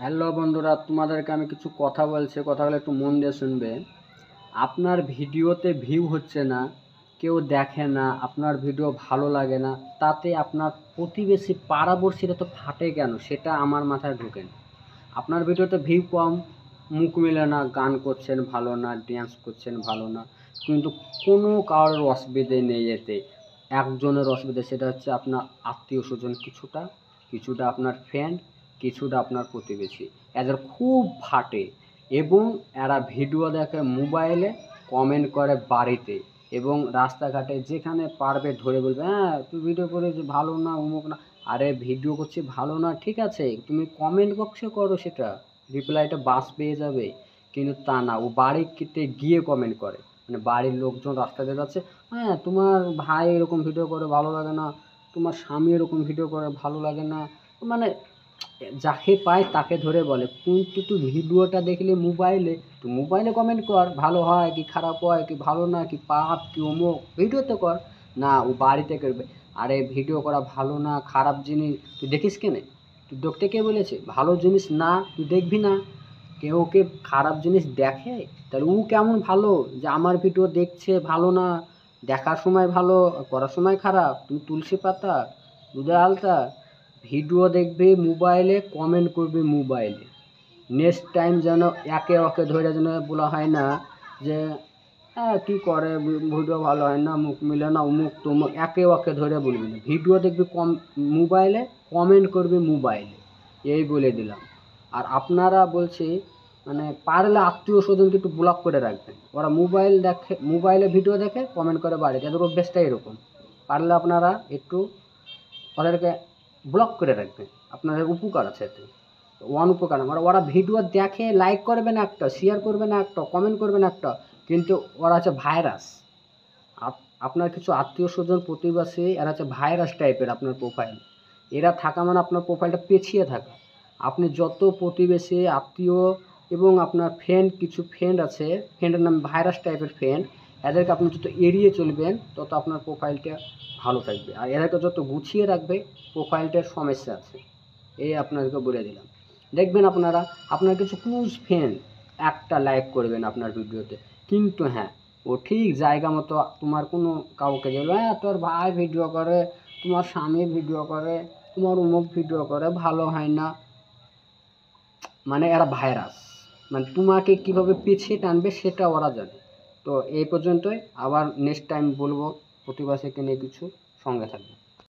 Hello বন্ধুরা, তোমাদেরকে আমি কিছু কথা বলছি, কথাগুলো একটু মন দিয়ে শুনবে। আপনার ভিডিওতে ভিউ হচ্ছে না, কেউ দেখে না, আপনার ভিডিও ভালো লাগে না, তাতে আপনার প্রতিবেশী পাড়াপড়শিরা তো ফাটে কেন, সেটা আমার মাথায় ঢোকে না। আপনার ভিডিওতে ভিউ কম, মুখ মেলে না, গান করছেন ভালো না, ড্যান্স করছেন ভালো না, কিন্তু কোনো কারোর অসুবিধে নেই এতে। একজনের অসুবিধা, সেটা হচ্ছে আপনার আত্মীয় স্বজন কিছুটা, কিছুটা আপনার ফ্রেন্ড, কিছুটা আপনার প্রতিবেশী। এদের খুব ফাটে এবং এরা ভিডিও দেখে মোবাইলে, কমেন্ট করে বাড়িতে এবং রাস্তাঘাটে যেখানে পারবে ধরে বলবে, হ্যাঁ তুই ভিডিও করেছিস ভালো না, অমুক না। আরে ভিডিও করছি ভালো না, ঠিক আছে, তুমি কমেন্ট বক্সে করো, সেটা রিপ্লাইটা বাস পেয়ে যাবে। কিন্তু তা না, ও বাড়িতে গিয়ে কমেন্ট করে, মানে বাড়ির লোকজন রাস্তা দিয়ে যাচ্ছে, হ্যাঁ তোমার ভাই এরকম ভিডিও করে ভালো লাগে না, তোমার স্বামী এরকম ভিডিও করে ভালো লাগে না, মানে যাকে পায় তাকে ধরে বলে। কিন্তু তুই ভিডিওটা দেখলে মোবাইলে, তুই মোবাইলে কমেন্ট কর, ভালো হয় কি খারাপ হয় কি ভালো না কি পাপ কি অমুক, ভিডিওতে কর। না, ও বাড়িতে করবে। আরে ভিডিও করা ভালো না, খারাপ জিনিস তুই দেখিস কেনে? তুই দেখতে কে বলেছে? ভালো জিনিস না তুই দেখবি না? কেউ কে খারাপ জিনিস দেখে? তাহলে ও কেমন ভালো যে আমার ভিডিও দেখছে ভালো না, দেখার সময় ভালো, করার সময় খারাপ? তুমি তুলসী পাতা, দুধে আলতা। ভিডিও দেখবে মোবাইলে, কমেন্ট করবে মোবাইলে। নেক্সট টাইম যেন একে ওকে ধরে যেন বলা হয় না যে হ্যাঁ কী করে, ভিডিও ভালো হয় না, মুখ মিলে না, অমুক তমুক, একে ওকে ধরে বলবি না। ভিডিও দেখবি মোবাইলে, কমেন্ট করবি মোবাইলে, এই বলে দিলাম। আর আপনারা বলছি, মানে পারলে আত্মীয় স্বজনকে একটু ব্লক করে রাখবেন। ওরা মোবাইল দেখে, মোবাইলে ভিডিও দেখে, কমেন্ট করে বাড়িতে, এদের অভ্যেসটা এরকম। পারলে আপনারা একটু ওদেরকে ব্লক করে রাখবেন, আপনাদের উপকার আছে এতে। ওয়ান উপকার, মানে ওরা ভিডিও দেখে, লাইক করবে না একটা, শেয়ার করবে না একটা, কমেন্ট করবে না একটা, কিন্তু ওরা হচ্ছে ভাইরাস। আপনার কিছু আত্মীয় স্বজন প্রতিবেশী, এরা হচ্ছে ভাইরাস টাইপের আপনার প্রোফাইল। এরা থাকা মানে আপনার প্রোফাইলটা পেছিয়ে থাকা। আপনি যত প্রতিবেশী, আত্মীয় এবং আপনার ফ্রেন্ড, কিছু ফ্রেন্ড আছে, ফ্রেন্ডের নাম ভাইরাস টাইপের ফ্রেন্ড, এদেরকে আপনি যত এড়িয়ে চলবেন তত আপনার প্রোফাইলটা ভালো থাকবে। আর এদেরকে যত গুছিয়ে রাখবে, প্রোফাইলটার সমস্যা আছে, এই আপনাদেরকে বলে দিলাম। দেখবেন আপনারা, আপনার কিছু ক্লোজ ফ্রেন্ড একটা লাইক করবেন আপনার ভিডিওতে, কিন্তু হ্যাঁ ও ঠিক জায়গা মতো তোমার কোনো কাউকে বলবে, হ্যাঁ তোর ভাই ভিডিও করে, তোমার স্বামী ভিডিও করে, তোমার অমুক ভিডিও করে, ভালো হয় না। মানে এরা ভাইরাস, মানে তোমাকে কীভাবে পিছিয়ে টানবে সেটা ওরা জানে। তো এই পর্যন্তই, আবার নেক্সট টাইম বলবো প্রতিবাসীকে নিয়ে কিছু, সঙ্গে থাকবে।